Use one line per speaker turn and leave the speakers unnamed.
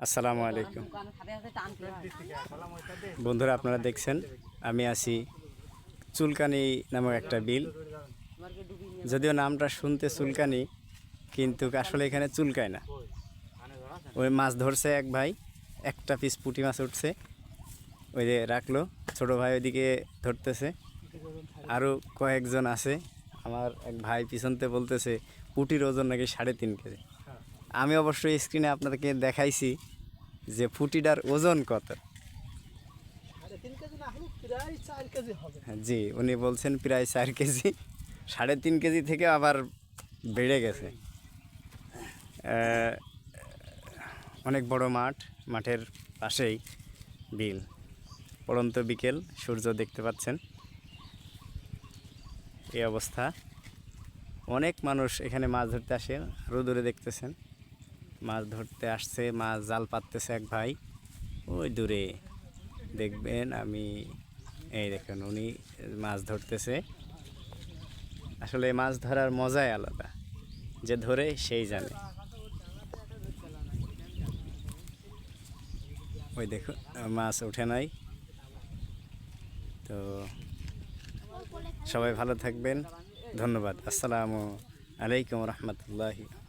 আসসালামু আলাইকুম বন্ধুরা, আপনারা দেখছেন আমি আছি চুলকানি নামক একটা বিল। যদিও নামটা শুনতে চুলকানি, কিন্তু আসলে এখানে চুলকায় না। ওই মাছ ধরছে এক ভাই, একটা পিস পুঁটি মাছ উঠছে, ওই যে রাখলো। ছোটো ভাই ওইদিকে ধরতেছে, আরও কয়েকজন আছে। আমার এক ভাই পিছনতে বলতেছে পুঁটির ওজন নাকি 3.5 কেজি। আমি অবশ্যই স্ক্রিনে আপনাদেরকে দেখাইছি যে পুঁটিটার ওজন কত। জি, উনি বলছেন প্রায় 4 কেজি। 3.5 কেজি থেকে আবার বেড়ে গেছে। অনেক বড় মাঠ, মাঠের পাশেই বিল। পড়ন্ত বিকেল, সূর্য দেখতে পাচ্ছেন। এই অবস্থা। অনেক মানুষ এখানে মাছ ধরতে আসে। আরও দূরে দেখতেছেন মাছ ধরতে আসছে, মাছ জাল পাততেছে এক ভাই ওই দূরে দেখবেন। আমি এই দেখেন, উনি মাছ ধরতেছে। আসলে মাছ ধরার মজাই আলাদা, যে ধরে সেই জানে। ওই দেখুন, মাছ ওঠে নাই। তো সবাই ভালো থাকবেন, ধন্যবাদ। আসসালামু আলাইকুম রহমতুল্লাহি।